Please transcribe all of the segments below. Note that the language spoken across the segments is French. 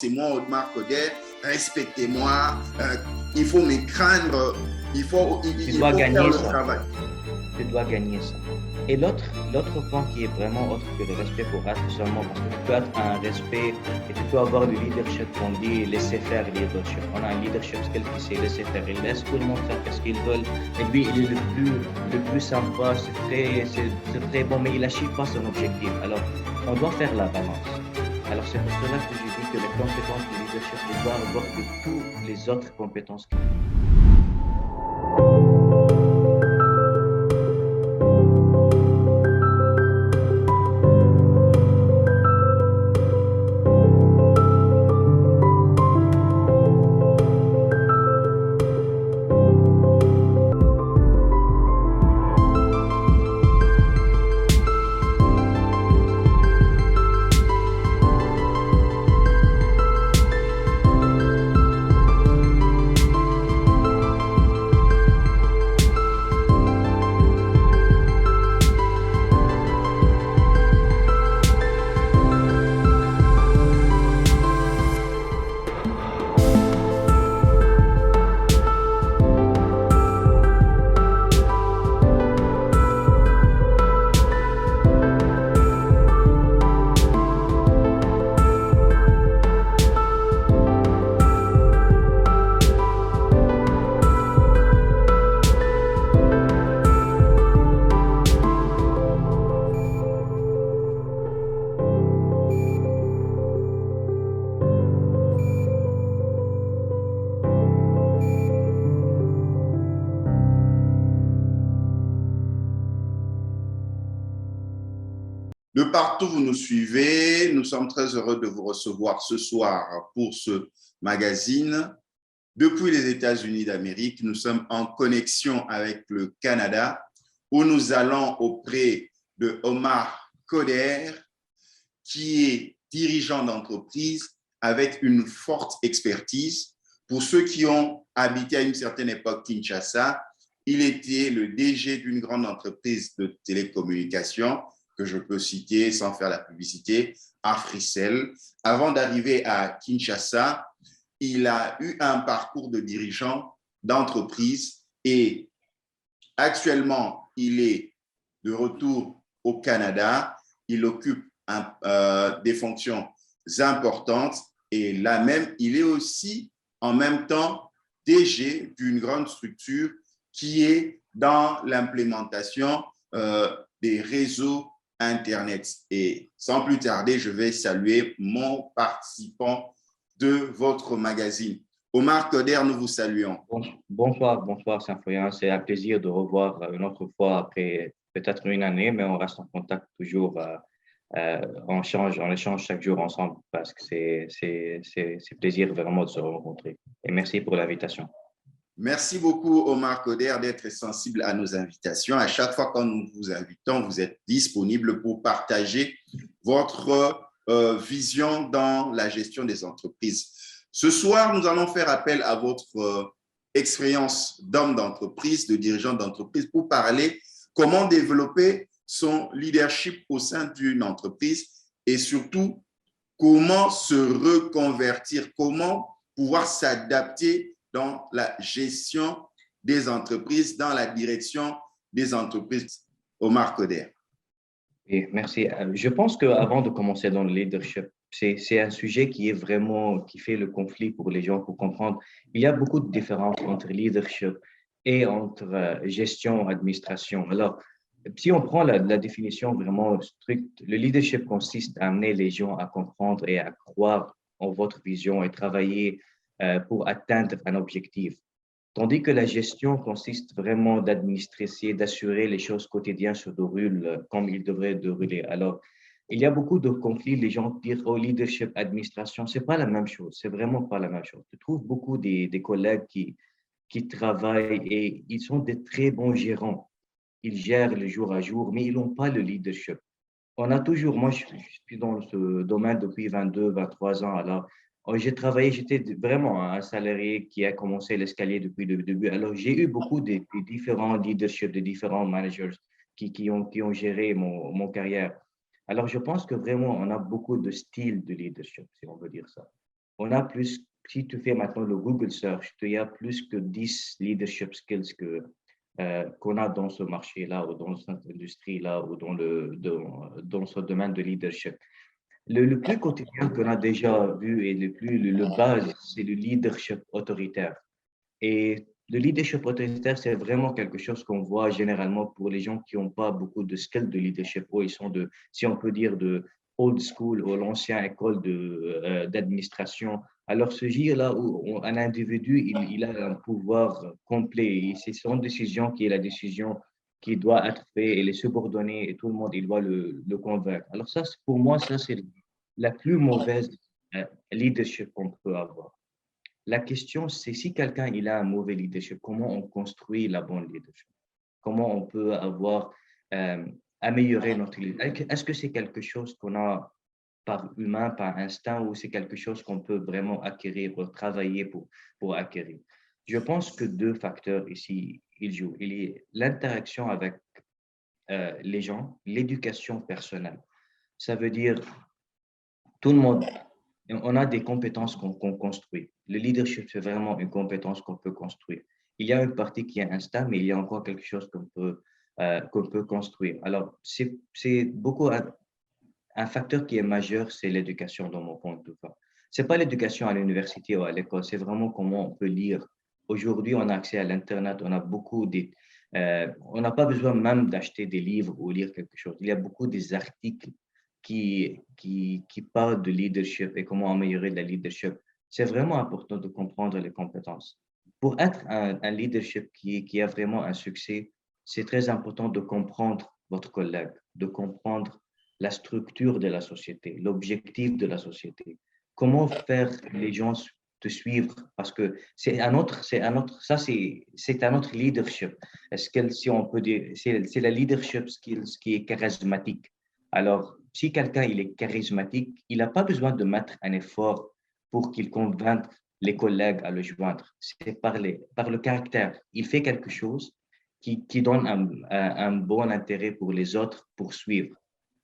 c'est moi, Audemars Coder, respectez-moi, il faut me craindre, Tu il dois faut faire gagner le ça. travail. Tu dois gagner ça. Et l'autre point qui est vraiment autre que le respect pour être seulement, parce que tu peux être un respect et tu peux avoir le leadership qu'on dit laisser faire leadership. On a un leadership skill qui c'est laisser faire. Il laisse tout le monde faire ce qu'ils veulent. Et lui, il est le plus sympa, c'est très bon, mais il n'achève pas son objectif. Alors, on doit faire la balance. Alors, c'est pour cela que je dis que les compétences de leadership, ils doivent avoir de toutes les autres compétences. De partout où vous nous suivez, nous sommes très heureux de vous recevoir ce soir pour ce magazine. Depuis les États-Unis d'Amérique, nous sommes en connexion avec le Canada, où nous allons auprès de Omar Coder, qui est dirigeant d'entreprise avec une forte expertise. Pour ceux qui ont habité à une certaine époque Kinshasa, il était le DG d'une grande entreprise de télécommunications que je peux citer sans faire la publicité, Africell. Avant d'arriver à Kinshasa, il a eu un parcours de dirigeant d'entreprise et actuellement, il est de retour au Canada. Il occupe des fonctions importantes et là même, il est aussi en même temps DG d'une grande structure qui est dans l'implémentation des réseaux Internet. Et sans plus tarder, je vais saluer mon participant de votre magazine. Omar Coder, nous vous saluons. Bonsoir, Symphorien. C'est un plaisir de revoir une autre fois après peut-être une année, mais on reste en contact toujours. On échange chaque jour ensemble parce que c'est plaisir vraiment de se rencontrer. Et merci pour l'invitation. Merci beaucoup, Omar Coder, d'être sensible à nos invitations. À chaque fois que nous vous invitons, vous êtes disponible pour partager votre vision dans la gestion des entreprises. Ce soir, nous allons faire appel à votre expérience d'homme d'entreprise, de dirigeant d'entreprise, pour parler comment développer son leadership au sein d'une entreprise et surtout comment se reconvertir, comment pouvoir s'adapter dans la gestion des entreprises, dans la direction des entreprises. Omar Coder. Et merci. Je pense qu'avant de commencer dans le leadership, c'est un sujet qui fait le conflit pour les gens pour comprendre. Il y a beaucoup de différences entre leadership et entre gestion, administration. Alors, si on prend la définition vraiment stricte, le leadership consiste à amener les gens à comprendre et à croire en votre vision et travailler pour atteindre un objectif. Tandis que la gestion consiste vraiment d'administrer, d'assurer les choses quotidiennes se déroulent comme ils devraient dérouler. Alors, il y a beaucoup de conflits. Les gens disent au leadership, administration, c'est pas la même chose. C'est vraiment pas la même chose. Je trouve beaucoup des collègues qui travaillent et ils sont des très bons gérants. Ils gèrent le jour à jour, mais ils n'ont pas le leadership. On a toujours, moi je suis dans ce domaine depuis 22, 23 ans. Alors, j'ai travaillé, j'étais vraiment un salarié qui a commencé l'escalier depuis le début. Alors, j'ai eu beaucoup de différents leaderships, de différents managers qui ont géré mon carrière. Alors, je pense que vraiment, on a beaucoup de styles de leadership, si on veut dire ça. On a plus, si tu fais maintenant le Google Search, il y a plus que 10 leadership skills qu'on a dans ce marché-là ou dans cette industrie-là ou dans ce domaine de leadership. Le plus quotidien qu'on a déjà vu et le base, c'est le leadership autoritaire. Et le leadership autoritaire, c'est vraiment quelque chose qu'on voit généralement pour les gens qui n'ont pas beaucoup de skills de leadership, ou ils sont de, si on peut dire, de old school ou l'ancienne école d'administration. Alors, ce gire-là où un individu, il a un pouvoir complet et c'est son décision qui est la décision qui doit être faite et les subordonnés et tout le monde, il doit le convaincre. Alors ça, pour moi, ça, c'est la plus mauvaise leadership qu'on peut avoir. La question, c'est si quelqu'un il a un mauvais leadership, comment on construit la bonne leadership? Comment on peut avoir euh, amélioré notre leadership? Est-ce que c'est quelque chose qu'on a par humain, par instinct, ou c'est quelque chose qu'on peut vraiment acquérir ou travailler pour acquérir? Je pense que deux facteurs ici, ils jouent. Il y a l'interaction avec les gens, l'éducation personnelle. Ça veut dire tout le monde, on a des compétences qu'on construit. Le leadership, c'est vraiment une compétence qu'on peut construire. Il y a une partie qui est instinct, mais il y a encore quelque chose qu'on peut construire. Alors, c'est beaucoup un facteur qui est majeur, c'est l'éducation dans mon point de vue. Ce n'est pas l'éducation à l'université ou à l'école, c'est vraiment comment on peut lire. Aujourd'hui, on a accès à l'Internet, on a on n'a pas besoin même d'acheter des livres ou lire quelque chose. Il y a beaucoup des articles qui parlent de leadership et comment améliorer la leadership. C'est vraiment important de comprendre les compétences. Pour être un leadership qui a vraiment un succès, c'est très important de comprendre votre collègue, de comprendre la structure de la société, l'objectif de la société. Comment faire les gens te suivre parce que c'est un autre leadership. Est-ce que, si on peut dire, c'est la leadership skills qui est charismatique. Alors, si quelqu'un il est charismatique, il n'a pas besoin de mettre un effort pour qu'il convainque les collègues à le joindre. C'est par le caractère. Il fait quelque chose qui donne un bon intérêt pour les autres pour suivre.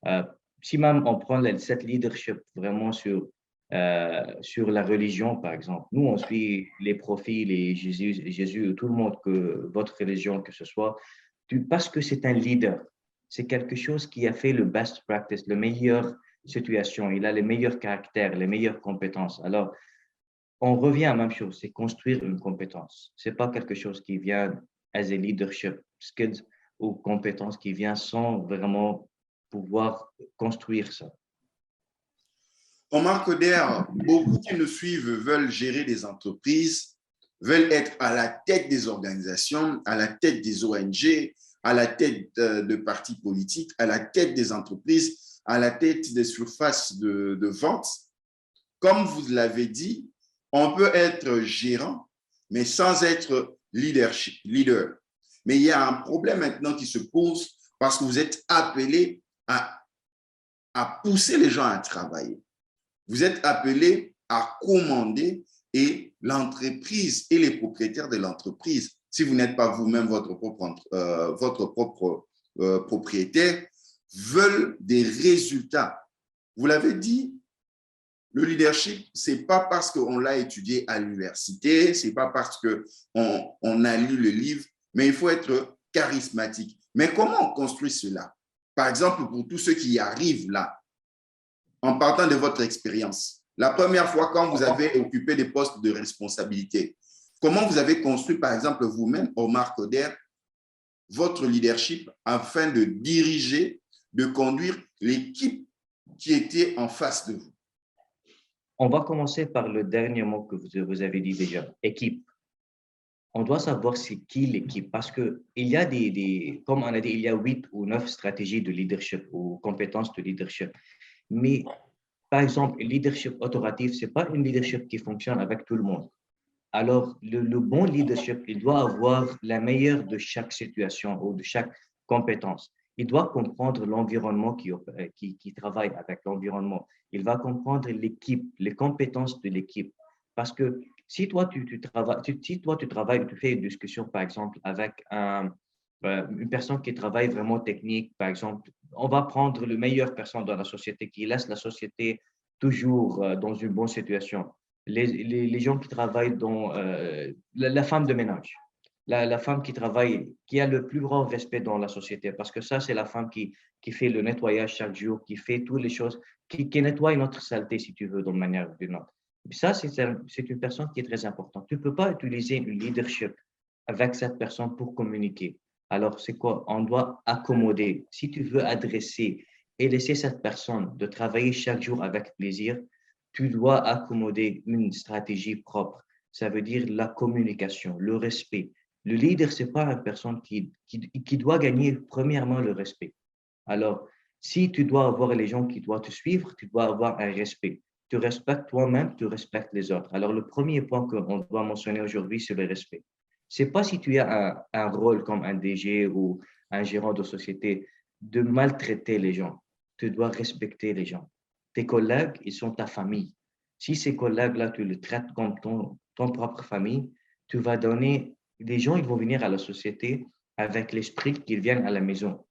Euh, Si même on prend cette leadership vraiment sur la religion, par exemple, nous, on suit les profils et Jésus, tout le monde, que votre religion, que ce soit, parce que c'est un leader. C'est quelque chose qui a fait le best practice, le meilleur situation. Il a les meilleurs caractères, les meilleures compétences. Alors, on revient à la même chose, c'est construire une compétence. Ce n'est pas quelque chose qui vient as a leadership skills ou compétences qui vient sans vraiment pouvoir construire ça. Omar Coder, beaucoup qui nous suivent veulent gérer des entreprises, veulent être à la tête des organisations, à la tête des ONG, à la tête de partis politiques, à la tête des entreprises, à la tête des surfaces de vente. Comme vous l'avez dit, on peut être gérant, mais sans être leader. Mais il y a un problème maintenant qui se pose parce que vous êtes appelé à pousser les gens à travailler. Vous êtes appelé à commander et l'entreprise et les propriétaires de l'entreprise, si vous n'êtes pas vous-même votre propre propriétaire, veulent des résultats. Vous l'avez dit, le leadership, ce n'est pas parce qu'on l'a étudié à l'université, ce n'est pas parce qu'on a lu le livre, mais il faut être charismatique. Mais comment on construit cela? Par exemple, pour tous ceux qui y arrivent là, en partant de votre expérience, la première fois quand vous avez occupé des postes de responsabilité, comment vous avez construit, par exemple, vous-même, Omar Coder, votre leadership afin de diriger, de conduire l'équipe qui était en face de vous? On va commencer par le dernier mot que vous avez dit déjà, équipe. On doit savoir c'est qui l'équipe parce qu'il y a comme on a dit, il y a 8 ou 9 stratégies de leadership ou compétences de leadership. Mais par exemple, le leadership autoritatif, ce n'est pas une leadership qui fonctionne avec tout le monde. Alors, le bon leadership, il doit avoir la meilleure de chaque situation ou de chaque compétence. Il doit comprendre l'environnement qui travaille avec l'environnement. Il va comprendre l'équipe, les compétences de l'équipe. Parce que si toi, tu travailles, tu fais une discussion, par exemple, avec une personne qui travaille vraiment technique, par exemple, on va prendre le meilleur personne dans la société qui laisse la société toujours dans une bonne situation. les gens qui travaillent dans la femme de ménage, la femme qui travaille, qui a le plus grand respect dans la société, parce que ça, c'est la femme qui fait le nettoyage chaque jour, qui fait toutes les choses, qui nettoie notre saleté, si tu veux, d'une manière ou d'une autre. Ça, c'est une personne qui est très importante. Tu ne peux pas utiliser une leadership avec cette personne pour communiquer. Alors, c'est quoi? On doit accommoder. Si tu veux adresser et laisser cette personne de travailler chaque jour avec plaisir, tu dois accommoder une stratégie propre. Ça veut dire la communication, le respect. Le leader, ce n'est pas une personne qui doit gagner premièrement le respect. Alors, si tu dois avoir les gens qui doivent te suivre, tu dois avoir un respect. Tu respectes toi-même, tu respectes les autres. Alors, le premier point qu'on doit mentionner aujourd'hui, c'est le respect. C'est pas si tu as un rôle comme un DG ou un gérant de société de maltraiter les gens. Tu dois respecter les gens. Tes collègues, ils sont ta famille. Si ces collègues-là, tu les traites comme ton propre famille, tu vas donner, les gens, ils vont venir à la société avec l'esprit qu'ils viennent à la maison.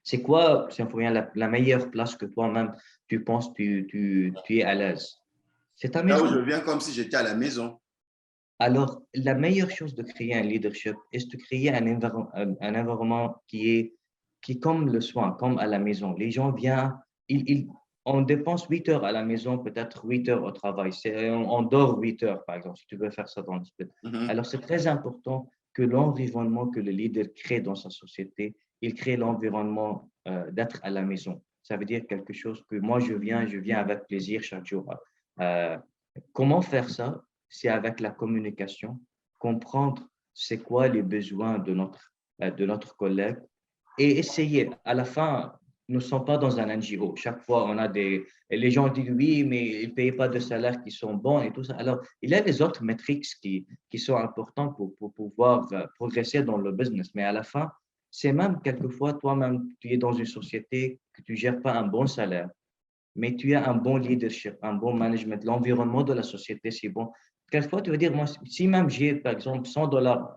C'est quoi, si on revient, la meilleure place que toi-même, tu penses tu es à l'aise? C'est ta Là où je maison. viens comme si j'étais à la maison. Alors, la meilleure chose de créer un leadership est de créer un environnement qui est comme le soin, comme à la maison. Les gens viennent, on dépense 8 heures à la maison, peut-être 8 heures au travail. On dort 8 heures, par exemple, si tu veux faire ça dans le split. Mhm. Alors, c'est très important que l'environnement que le leader crée dans sa société, il crée l'environnement d'être à la maison. Ça veut dire quelque chose que moi, je viens avec plaisir chaque jour. Euh, Comment faire ça? C'est avec la communication, comprendre c'est quoi les besoins de notre collègue et essayer. À la fin, nous ne sommes pas dans un NGO. Chaque fois, on a les gens disent oui, mais ils ne payent pas de salaires qui sont bons et tout ça. Alors, il y a les autres métriques qui sont importantes pour pouvoir progresser dans le business. Mais à la fin, c'est même quelquefois toi-même, tu es dans une société que tu ne gères pas un bon salaire, mais tu as un bon leadership, un bon management, l'environnement de la société, c'est bon. Quelquefois, tu veux dire, moi, si même j'ai, par exemple, $100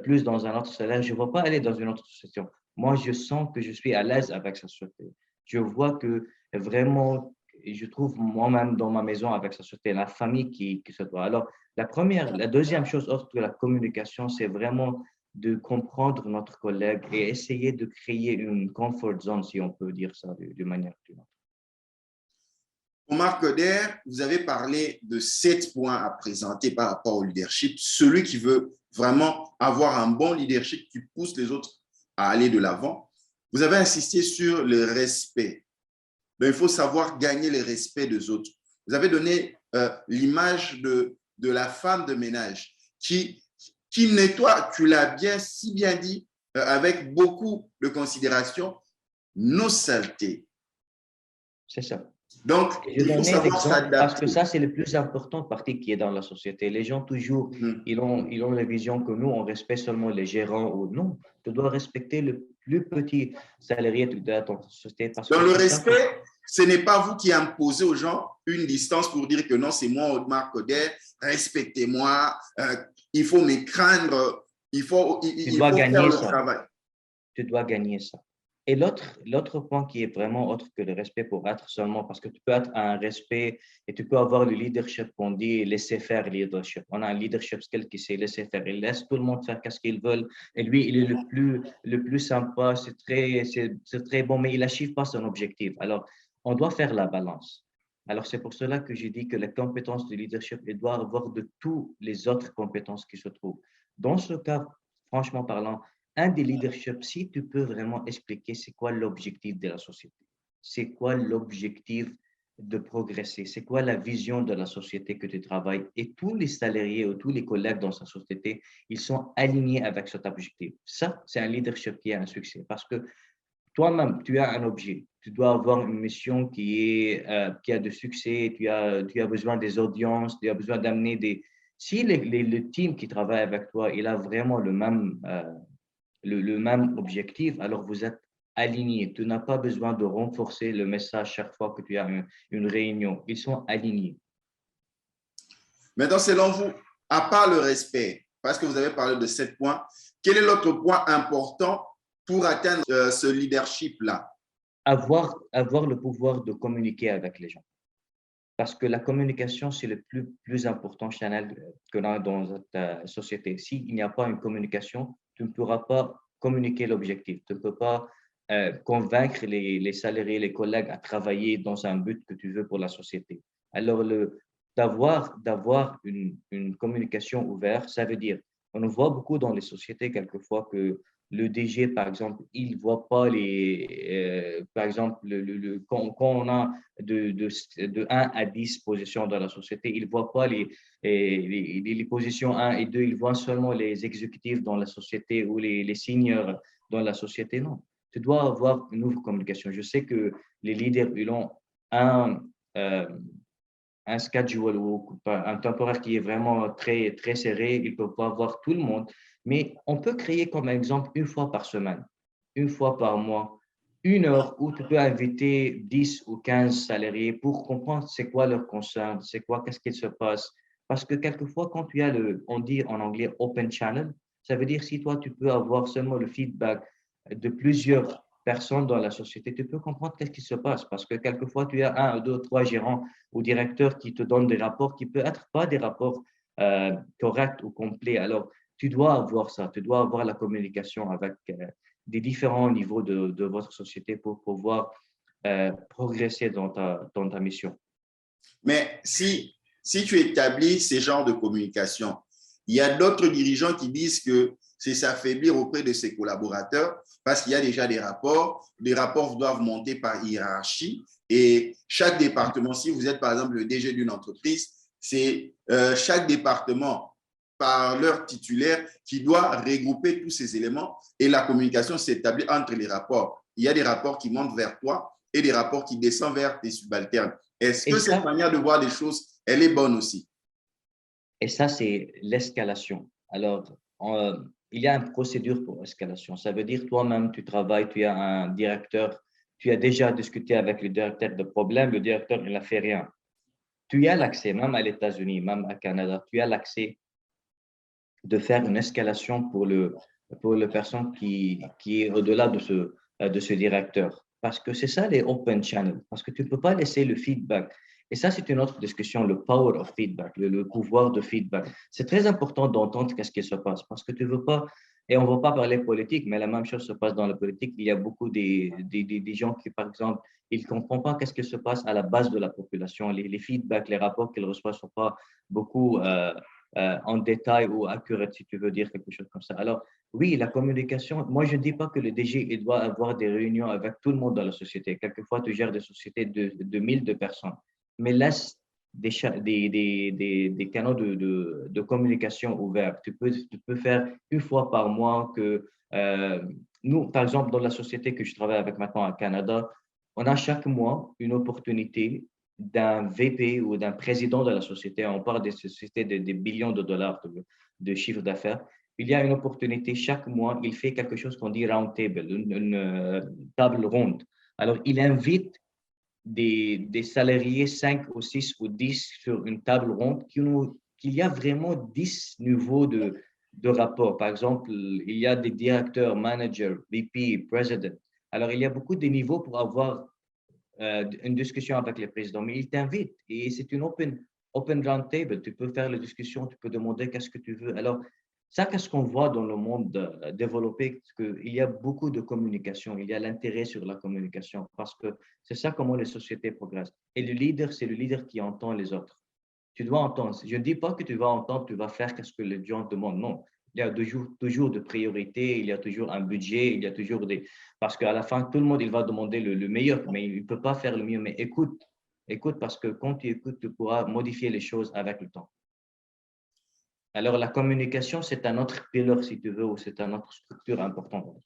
plus dans un autre salaire, je ne vais pas aller dans une autre société. Moi, je sens que je suis à l'aise avec sa société. Je vois que vraiment, je trouve moi-même dans ma maison avec sa société, la famille qui se doit. Alors, la deuxième chose, autre que la communication, c'est vraiment de comprendre notre collègue et essayer de créer une comfort zone, si on peut dire ça de manière plus. Omar Koder, vous avez parlé de 7 points à présenter par rapport au leadership. Celui qui veut vraiment avoir un bon leadership qui pousse les autres à aller de l'avant. Vous avez insisté sur le respect. Donc, il faut savoir gagner le respect des autres. Vous avez donné l'image de la femme de ménage qui nettoie, tu l'as si bien dit, avec beaucoup de considération, nos saletés. C'est ça. Donc, Je il faut donnais savoir l'exemple parce que s'adapter. ça, c'est le plus important partie qui est dans la société. Les gens, toujours, Mhm. ils ont la vision que nous, on respecte seulement les gérants ou non. Tu dois respecter le plus petit salarié de ton société parce Dans que le c'est ça que… respect, ce n'est pas vous qui imposez aux gens une distance pour dire que non, c'est moi, Audemars Coder, respectez-moi, il faut me craindre, Tu il dois faut faire gagner le ça. travail. Tu dois gagner ça. Et l'autre point qui est vraiment autre que le respect pour être seulement, parce que tu peux être un respect et tu peux avoir le leadership qu'on dit laisser faire leadership. On a un leadership skill qui sait laisser faire. Il laisse tout le monde faire ce qu'ils veulent. Et lui, il est le plus sympa, c'est très bon, mais il n'achieve pas son objectif. Alors, on doit faire la balance. Alors, c'est pour cela que j'ai dit que la compétence de leadership, elle doit avoir de toutes les autres compétences qui se trouvent. Dans ce cas, franchement parlant, un des leaderships, si tu peux vraiment expliquer c'est quoi l'objectif de la société, c'est quoi l'objectif de progresser, c'est quoi la vision de la société que tu travailles et tous les salariés ou tous les collègues dans sa société, ils sont alignés avec cet objectif. Ça, c'est un leadership qui a un succès parce que toi-même, tu as un objet, tu dois avoir une mission qui a de succès, tu as besoin des audiences, tu as besoin d'amener des… Si le team qui travaille avec toi, il a vraiment le même objectif, alors vous êtes alignés. Tu n'as pas besoin de renforcer le message chaque fois que tu as une réunion. Ils sont alignés. Maintenant, selon vous, à part le respect, parce que vous avez parlé de 7 points, quel est l'autre point important pour atteindre ce leadership-là? Avoir le pouvoir de communiquer avec les gens. parce que la communication, c'est le plus important channel que l'on a dans ta société. S'il n'y a pas une communication, tu ne pourras pas communiquer l'objectif. Tu ne peux pas convaincre les salariés, les collègues à travailler dans un but que tu veux pour la société. Alors, d'avoir une communication ouverte, ça veut dire, on voit beaucoup dans les sociétés quelquefois que le DG, par exemple, il ne voit pas par exemple, quand on a de 1 à 10 positions dans la société, il ne voit pas les positions 1 et 2, il voit seulement les exécutifs dans la société ou les seniors dans la société. Non, tu dois avoir une ouvre communication. Je sais que les leaders, ils ont un, euh, un schedule ou un temporaire qui est vraiment très, très serré. Ils ne peuvent pas voir tout le monde. Mais on peut créer comme exemple une fois par semaine, une fois par mois, 1 heure où tu peux inviter 10 ou 15 salariés pour comprendre c'est quoi leur concern, c'est quoi, qu'est-ce qu'il se passe. Parce que quelquefois, quand tu as on dit en anglais open channel, ça veut dire si toi, tu peux avoir seulement le feedback de plusieurs personnes dans la société, tu peux comprendre qu'est-ce qui se passe. Parce que quelquefois, tu as 1, 2, 3 gérants ou directeurs qui te donnent des rapports qui peuvent être pas des rapports corrects ou complets. Alors, tu dois avoir ça, tu dois avoir la communication avec des différents niveaux de votre société pour pouvoir progresser dans ta mission. Mais si tu établis ces genres de communication, il y a d'autres dirigeants qui disent que c'est s'affaiblir auprès de ses collaborateurs parce qu'il y a déjà des rapports. Les rapports doivent monter par hiérarchie et chaque département, si vous êtes par exemple le DG d'une entreprise, c'est chaque département par leur titulaire qui doit regrouper tous ces éléments et la communication s'établit entre les rapports. Il y a des rapports qui montent vers toi et des rapports qui descendent vers tes subalternes. Est-ce que cette manière de voir les choses, elle est bonne aussi? Et ça, c'est l'escalation. Alors, il y a une procédure pour l'escalation. Ça veut dire toi-même, tu travailles, tu as un directeur, tu as déjà discuté avec le directeur de problème, le directeur, il n'a fait rien. Tu as l'accès, même à l'États-Unis, même à Canada, tu as l'accès de faire une escalation pour le personne qui est au-delà de ce directeur. Parce que c'est ça les open channels, parce que tu ne peux pas laisser le feedback. Et ça, c'est une autre discussion, le power of feedback, le pouvoir de feedback. C'est très important d'entendre qu'est-ce qui se passe, parce que tu veux pas, et on ne va pas parler politique, mais la même chose se passe dans la politique. Il y a beaucoup des gens qui, par exemple, ils ne comprennent pas qu'est-ce qui se passe à la base de la population. Les feedbacks, les rapports qu'ils reçoivent ne sont pas beaucoup en détail ou accurate, si tu veux dire quelque chose comme ça. Alors, oui, la communication, moi, je ne dis pas que le DG il doit avoir des réunions avec tout le monde dans la société. Quelquefois, tu gères des sociétés de 1000 de personnes, mais laisse des canaux de communication ouverts. Tu peux faire une fois par mois que nous, par exemple, dans la société que je travaille avec maintenant au Canada, on a chaque mois une opportunité d'un VP ou d'un président de la société, on parle des sociétés de des billions de dollars de chiffre d'affaires, il y a une opportunité chaque mois, il fait quelque chose qu'on dit round table, une table ronde. Alors, il invite des salariés, 5 ou 6 ou 10 sur une table ronde, qu'il y a vraiment 10 niveaux de rapport. Par exemple, il y a des directeurs, managers, VP, president. Alors, il y a beaucoup de niveaux pour avoir une discussion avec le président, mais il t'invite et c'est une open round table. Tu peux faire la discussion, tu peux demander qu'est-ce que tu veux. Alors, ça, qu'est-ce qu'on voit dans le monde développé, qu'il y a beaucoup de communication, il y a l'intérêt sur la communication parce que c'est ça comment les sociétés progressent. Et le leader, c'est le leader qui entend les autres. Tu dois entendre. Je ne dis pas que tu vas entendre, tu vas faire ce que les gens demandent. Non. Il y a toujours de priorités, il y a toujours un budget, il y a toujours des… Parce qu'à la fin, tout le monde, il va demander le meilleur, mais il ne peut pas faire le mieux. Mais écoute, écoute, parce que quand tu écoutes, tu pourras modifier les choses avec le temps. Alors, la communication, c'est un autre pilier, si tu veux, ou c'est une autre structure importante.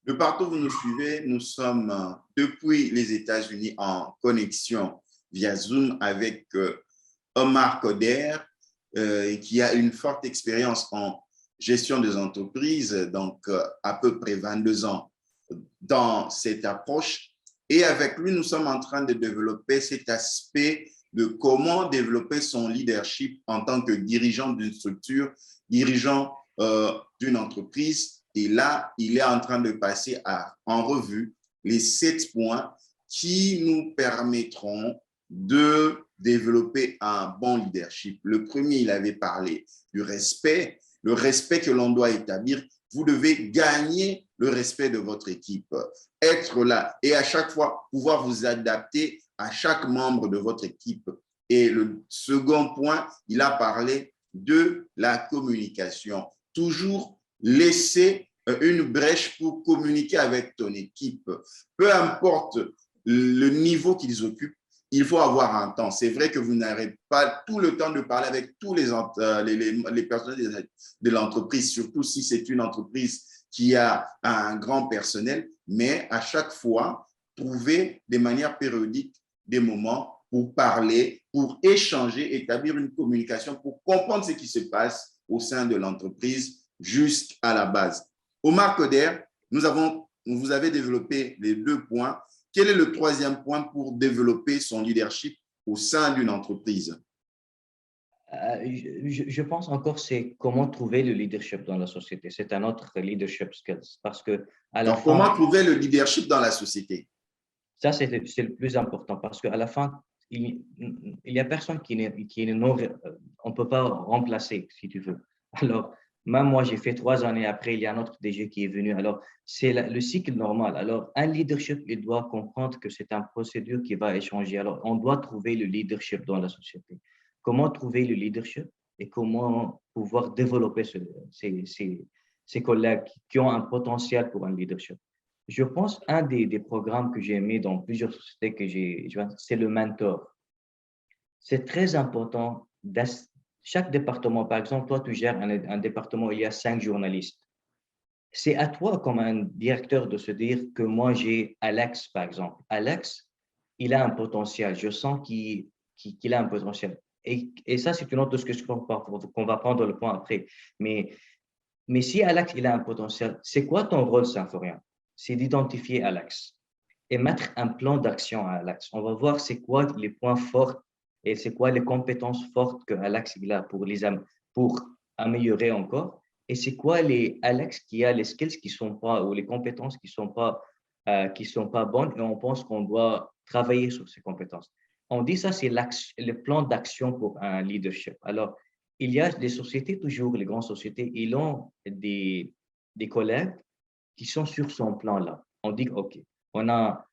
De partout où vous nous suivez, nous sommes depuis les États-Unis en connexion via Zoom avec Omar Koder, qui a une forte expérience en gestion des entreprises, donc à peu près 22 ans dans cette approche. Et avec lui, nous sommes en train de développer cet aspect de comment développer son leadership en tant que dirigeant d'une structure, dirigeant d'une entreprise. Et là, il est en train de passer en revue les 7 points qui nous permettront de développer un bon leadership. Le premier, il avait parlé du respect, le respect que l'on doit établir. Vous devez gagner le respect de votre équipe, être là et à chaque fois pouvoir vous adapter à chaque membre de votre équipe. Et le second point, il a parlé de la communication. Toujours laisser une brèche pour communiquer avec ton équipe. Peu importe le niveau qu'ils occupent, il faut avoir un temps. C'est vrai que vous n'aurez pas tout le temps de parler avec tous les personnes de l'entreprise, surtout si c'est une entreprise qui a un grand personnel, mais à chaque fois, trouver de manière périodique des moments pour parler, pour échanger, établir une communication, pour comprendre ce qui se passe au sein de l'entreprise jusqu'à la base. Omar Koder, vous avez développé les 2 points. Quel est le 3e point pour développer son leadership au sein d'une entreprise? Je pense encore c'est comment trouver le leadership dans la société. C'est un autre leadership skills parce que à la Donc, fin, comment trouver le leadership dans la société? ça c'est le plus important parce qu'à la fin, il y a personne qui est non, on peut pas remplacer si tu veux. Alors, même moi, j'ai fait 3 années après, il y a un autre DG qui est venu. Alors, c'est le cycle normal. Alors, un leadership, il doit comprendre que c'est une procédure qui va échanger. Alors, on doit trouver le leadership dans la société. Comment trouver le leadership et comment pouvoir développer ces collègues qui ont un potentiel pour un leadership. Je pense un des programmes que j'ai aimé dans plusieurs sociétés c'est le mentor. C'est très important. Chaque département, par exemple, toi, tu gères un département, il y a 5 journalistes. C'est à toi, comme un directeur, de se dire que moi, j'ai Alex, par exemple. Alex, il a un potentiel. Je sens qu'il a un potentiel. Et ça, c'est une autre discussion qu'on va prendre le point après. Mais si Alex, il a un potentiel, c'est quoi ton rôle, Symphorien? C'est d'identifier Alex et mettre un plan d'action à Alex. On va voir c'est quoi les points forts et c'est quoi les compétences fortes que Alex il a pour améliorer encore. Et c'est quoi les Alex qui a les skills qui sont pas ou les compétences qui sont pas bonnes et on pense qu'on doit travailler sur ces compétences. On dit ça, c'est le plan d'action pour un leadership. Alors, il y a des sociétés, toujours les grandes sociétés, ils ont des collègues qui sont sur son plan-là. On dit, OK, on a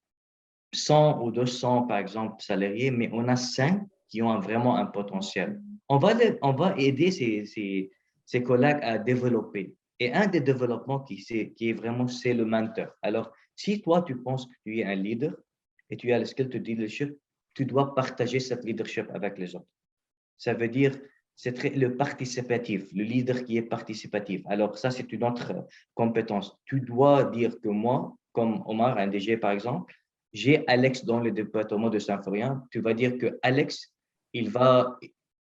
100 ou 200, par exemple, salariés, mais on a 5 qui ont vraiment un potentiel. On va aider ces collègues à développer. Et un des développements qui est vraiment, c'est le mentor. Alors, si toi, tu penses que tu es un leader et tu as le skill de leadership, tu dois partager cette leadership avec les autres. Ça veut dire, c'est le participatif, le leader qui est participatif. Alors, ça, c'est une autre compétence. Tu dois dire que moi, comme Omar, un DG par exemple, j'ai Alex dans le département de Symphorien. Tu vas dire que Alex,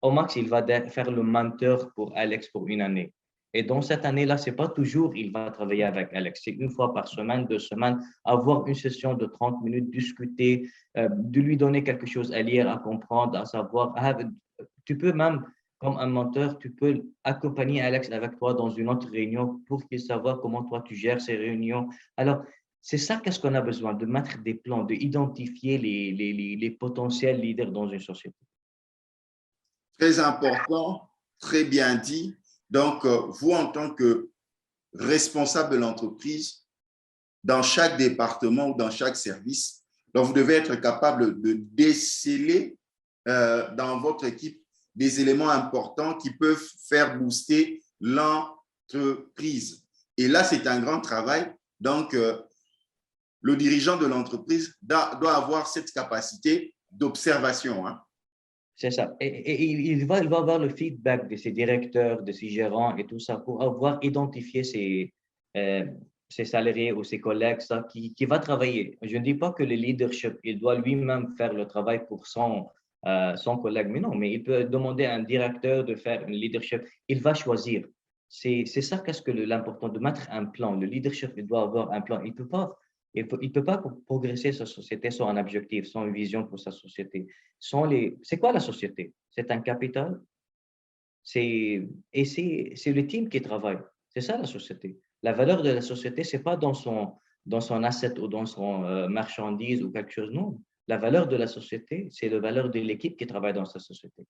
au max, il va faire le mentor pour Alex pour une année. Et dans cette année-là, c'est pas toujours il va travailler avec Alex. C'est une fois par semaine, 2 semaines, avoir une session de 30 minutes, discuter, de lui donner quelque chose à lire, à comprendre, à savoir. Tu peux même, comme un mentor, tu peux accompagner Alex avec toi dans une autre réunion pour qu'il sache comment toi tu gères ces réunions. Alors, c'est ça qu'est-ce qu'on a besoin, de mettre des plans, d'identifier les potentiels leaders dans une société. Très important, très bien dit. Donc, vous, en tant que responsable de l'entreprise, dans chaque département ou dans chaque service, donc vous devez être capable de déceler dans votre équipe des éléments importants qui peuvent faire booster l'entreprise. Et là, c'est un grand travail. Donc, le dirigeant de l'entreprise doit avoir cette capacité d'observation. Hein. C'est ça. Et il va avoir le feedback de ses directeurs, de ses gérants et tout ça pour avoir identifié ses salariés ou ses collègues ça, qui va travailler. Je ne dis pas que le leadership, il doit lui-même faire le travail pour son collègue, mais non, mais il peut demander à un directeur de faire un leadership. Il va choisir. C'est ça qu'est-ce que l'important, de mettre un plan. Le leadership, il doit avoir un plan. Il peut pas progresser sa société sans un objectif, sans une vision pour sa société. C'est quoi la société? C'est un capital. C'est le team qui travaille. C'est ça la société. La valeur de la société, c'est pas dans son asset ou dans son marchandise ou quelque chose. Non. La valeur de la société, c'est la valeur de l'équipe qui travaille dans sa société.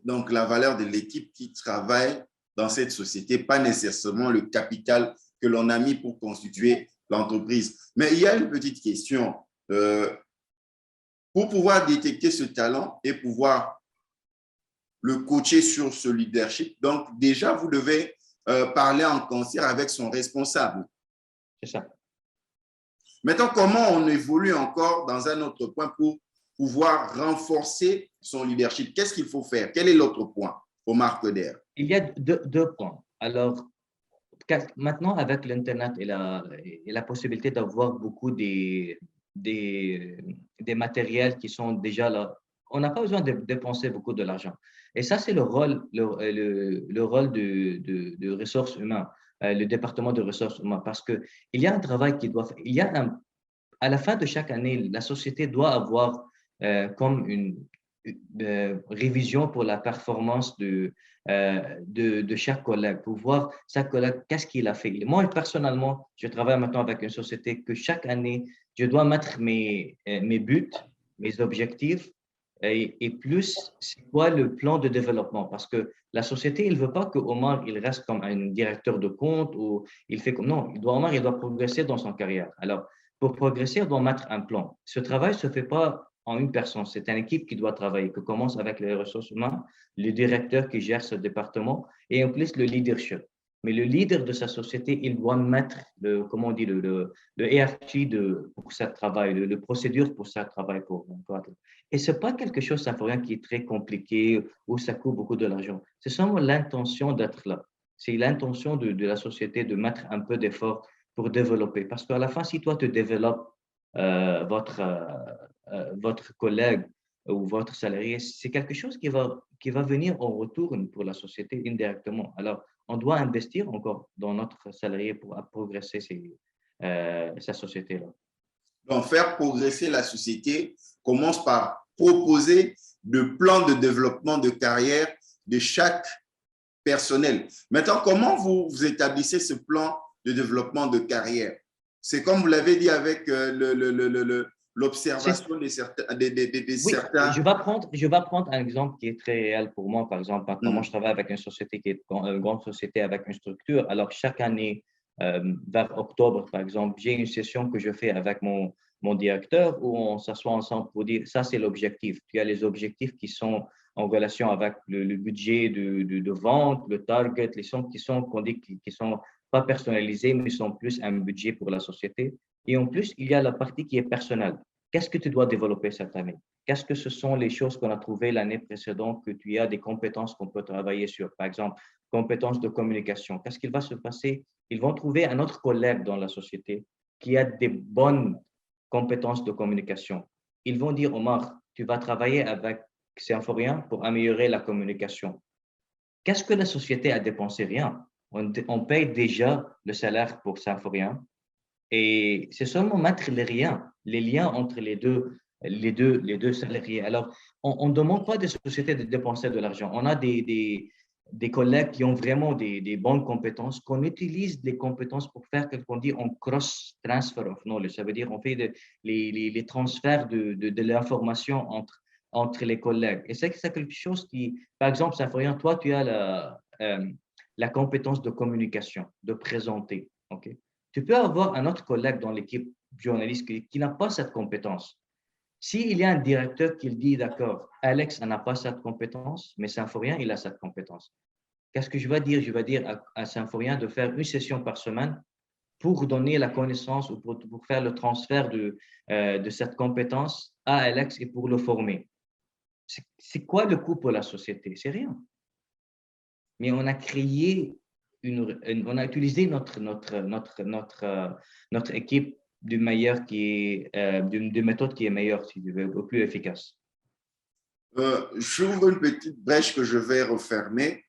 Donc, la valeur de l'équipe qui travaille dans cette société, pas nécessairement le capital que l'on a mis pour constituer l'entreprise. Mais il y a une petite question. Pour pouvoir détecter ce talent et pouvoir le coacher sur ce leadership, donc déjà, vous devez parler en concert avec son responsable. C'est ça. Maintenant, comment on évolue encore dans un autre point pour pouvoir renforcer son leadership? Qu'est-ce qu'il faut faire? Quel est l'autre point, Omar Koder? Il y a deux points. Alors, maintenant, avec l'Internet et la possibilité d'avoir beaucoup des matériels qui sont déjà là, on n'a pas besoin de dépenser beaucoup de l'argent. Et ça, c'est le rôle de ressources humaines, le département de ressources humaines, parce qu'il y a un travail qui doit faire. À la fin de chaque année, la société doit avoir comme une révision pour la performance de chaque collègue, pour voir chaque collègue, qu'est-ce qu'il a fait. Moi, personnellement, je travaille maintenant avec une société que chaque année, je dois mettre mes buts, mes objectifs et plus, c'est quoi le plan de développement. Parce que la société, il ne veut pas que Omar, il reste comme un directeur de compte ou il fait comme… Non, Omar, il doit progresser dans son carrière. Alors, pour progresser, on doit mettre un plan. Ce travail ne se fait pas en une personne, c'est une équipe qui doit travailler, qui commence avec les ressources humaines, le directeur qui gère ce département et en plus le leadership. Mais le leader de sa société, il doit mettre comment on dit, le ERT pour ce travail, le procédure pour ce travail. Et ce n'est pas quelque chose, ça rien qui est très compliqué ou ça coûte beaucoup de l'argent. C'est seulement l'intention d'être là. C'est l'intention de la société de mettre un peu d'effort pour développer. Parce qu'à la fin, si toi, tu développes votre collègue ou votre salarié, c'est quelque chose qui va venir en retour pour la société indirectement. Alors, on doit investir encore dans notre salarié pour progresser sa société-là. Donc, faire progresser la société commence par proposer le plan de développement de carrière de chaque personnel. Maintenant, comment vous établissez ce plan de développement de carrière? C'est comme vous l'avez dit avec l'observation de certains. Oui, je vais prendre un exemple qui est très réel pour moi. Par exemple, maintenant, moi, je travaille avec une société qui est une grande société avec une structure. Alors, chaque année, vers octobre, par exemple, j'ai une session que je fais avec mon directeur où on s'assoit ensemble pour dire ça, c'est l'objectif. Il y a les objectifs qui sont en relation avec le budget de vente, le target, les sons qu'on dit qui sont pas personnalisés, mais sont plus un budget pour la société. Et en plus, il y a la partie qui est personnelle. Qu'est-ce que tu dois développer cette année? Qu'est-ce que ce sont les choses qu'on a trouvées l'année précédente, que tu as des compétences qu'on peut travailler sur? Par exemple, compétences de communication. Qu'est-ce qu'il va se passer? Ils vont trouver un autre collègue dans la société qui a des bonnes compétences de communication. Ils vont dire, Omar, tu vas travailler avec Symphorien pour améliorer la communication. Qu'est-ce que la société a dépensé? Rien. On paye déjà le salaire pour Symphorien. Et c'est seulement mettre les liens entre les deux salariés. Alors, on ne demande pas des sociétés de dépenser de l'argent. On a des collègues qui ont vraiment des bonnes compétences, qu'on utilise les compétences pour faire ce qu'on dit en cross-transfer of knowledge. Ça veut dire qu'on fait les transferts de l'information entre les collègues. Et c'est quelque chose qui, par exemple, Symphorien, toi, tu as la compétence de communication, de présenter. OK? Tu peux avoir un autre collègue dans l'équipe journaliste qui n'a pas cette compétence. S'il y a un directeur qui dit, d'accord, Alex n'a pas cette compétence, mais Symphorien, il a cette compétence. Qu'est-ce que je vais dire? Je vais dire à Symphorien de faire une session par semaine pour donner la connaissance ou pour faire le transfert de cette compétence à Alex et pour le former. C'est quoi le coût pour la société? C'est rien. Mais on a créé on a utilisé notre équipe d'une meilleure d'une méthode qui est meilleure, si tu veux, plus efficace. J'ouvre une petite brèche que je vais refermer.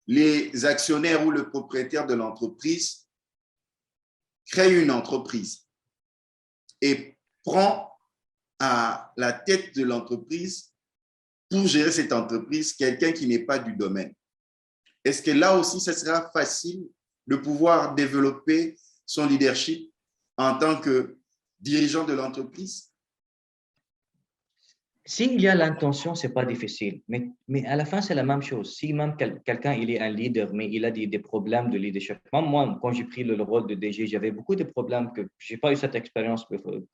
Les actionnaires ou le propriétaire de l'entreprise crée une entreprise et prend à la tête de l'entreprise pour gérer cette entreprise quelqu'un qui n'est pas du domaine. Est-ce que là aussi, ce sera facile de pouvoir développer son leadership en tant que dirigeant de l'entreprise? S'il y a l'intention, c'est pas difficile. Mais à la fin, c'est la même chose. Si même quelqu'un, il est un leader, mais il a des problèmes de leadership. Même moi, quand j'ai pris le rôle de DG, j'avais beaucoup de problèmes que j'ai pas eu cette expérience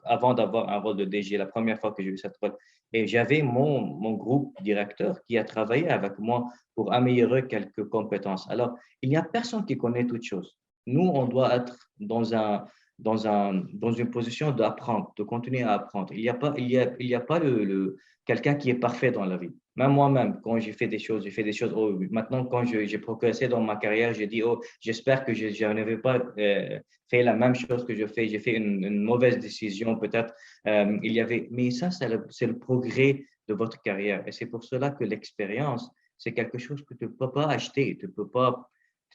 avant d'avoir un rôle de DG, la première fois que j'ai eu cette rôle. Et j'avais mon groupe directeur qui a travaillé avec moi pour améliorer quelques compétences. Alors, il n'y a personne qui connaît toutes choses. Nous, on doit être dans une position d'apprendre, de continuer à apprendre. Il y a pas quelqu'un qui est parfait dans la vie. Même moi-même, quand j'ai fait des choses, oh, maintenant, quand j'ai progressé dans ma carrière, j'ai dit, oh, j'espère que je n'avais pas fait la même chose que je fais. J'ai fait une mauvaise décision, peut-être. Mais ça, c'est le progrès de votre carrière. Et c'est pour cela que l'expérience, c'est quelque chose que tu ne peux pas acheter.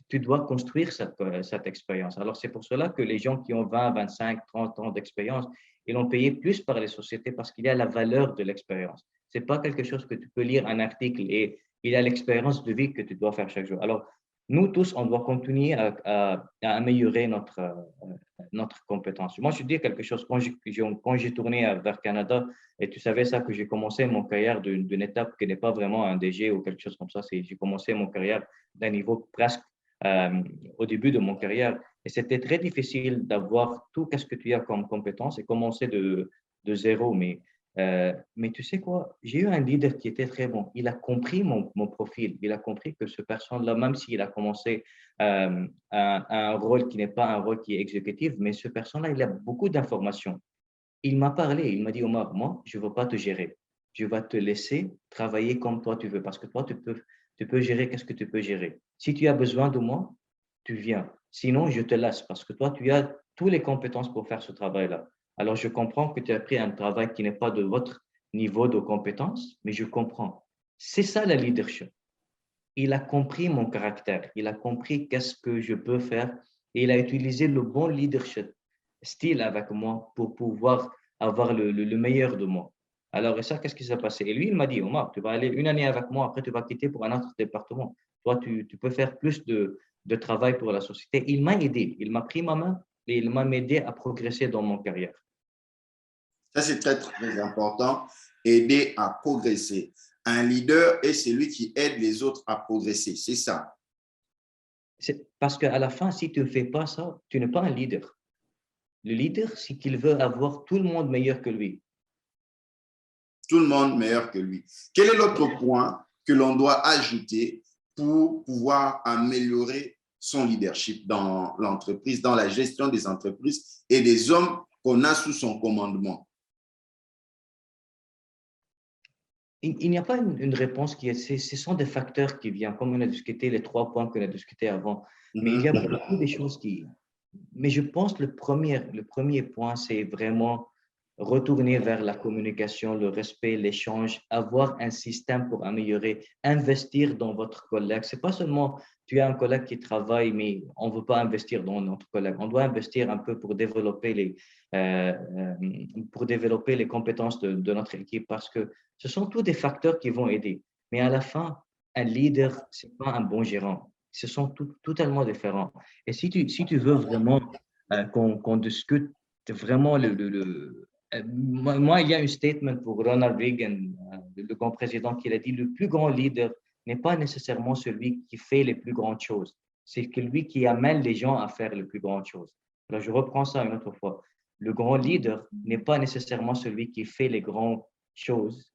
Tu dois construire cette expérience. Alors, c'est pour cela que les gens qui ont 20, 25, 30 ans d'expérience, ils ont payé plus par les sociétés parce qu'il y a la valeur de l'expérience. Ce n'est pas quelque chose que tu peux lire un article et il y a l'expérience de vie que tu dois faire chaque jour. Alors, nous tous, on doit continuer à améliorer notre compétence. Moi, je dis quelque chose, quand j'ai tourné vers Canada, et tu savais ça, que j'ai commencé mon carrière d'une étape qui n'est pas vraiment un DG ou quelque chose comme ça, j'ai commencé mon carrière d'un niveau presque euh, au début de mon carrière. Et c'était très difficile d'avoir tout ce que tu as comme compétence et commencer de zéro. Mais tu sais quoi, j'ai eu un leader qui était très bon. Il a compris mon profil. Il a compris que ce personne-là, même s'il a commencé un rôle qui n'est pas un rôle qui est exécutif, mais ce personne-là, il a beaucoup d'informations. Il m'a parlé, il m'a dit, Omar, moi, je ne veux pas te gérer. Je vais te laisser travailler comme toi tu veux, parce que toi, tu peux gérer qu'est-ce que tu peux gérer. Si tu as besoin de moi, tu viens. Sinon, je te laisse, parce que toi, tu as toutes les compétences pour faire ce travail-là. Alors, je comprends que tu as pris un travail qui n'est pas de votre niveau de compétence, mais je comprends. C'est ça, le leadership. Il a compris mon caractère, il a compris qu'est-ce que je peux faire et il a utilisé le bon leadership style avec moi pour pouvoir avoir le meilleur de moi. Alors, et ça, qu'est-ce qui s'est passé? Et lui, il m'a dit, Omar, tu vas aller une année avec moi, après tu vas quitter pour un autre département. Toi, tu peux faire plus de travail pour la société. Il m'a aidé, il m'a pris ma main et il m'a aidé à progresser dans mon carrière. Ça, c'est très, très important. Aider à progresser. Un leader est celui qui aide les autres à progresser. C'est ça. C'est parce qu'à la fin, si tu ne fais pas ça, tu n'es pas un leader. Le leader, c'est qu'il veut avoir tout le monde meilleur que lui. Tout le monde meilleur que lui. Quel est l'autre point que l'on doit ajouter pour pouvoir améliorer son leadership dans l'entreprise, dans la gestion des entreprises et des hommes qu'on a sous son commandement? Il n'y a pas une réponse qui est, ce sont des facteurs qui viennent, comme on a discuté, les trois points qu'on a discutés avant. Mais il y a beaucoup de choses mais je pense que le premier point, c'est vraiment retourner vers la communication, le respect, l'échange, avoir un système pour améliorer, investir dans votre collègue. C'est pas seulement tu as un collègue qui travaille, mais on ne veut pas investir dans notre collègue. On doit investir un peu euh, euh, pour développer les compétences de notre équipe parce que ce sont tous des facteurs qui vont aider. Mais à la fin, un leader, ce n'est pas un bon gérant. Ce sont totalement différents. Et si tu veux vraiment qu'on discute vraiment moi, il y a un statement pour Ronald Reagan, le grand président, qui a dit le plus grand leader n'est pas nécessairement celui qui fait les plus grandes choses, c'est celui qui amène les gens à faire les plus grandes choses. Alors, je reprends ça une autre fois. Le grand leader n'est pas nécessairement celui qui fait les grandes choses,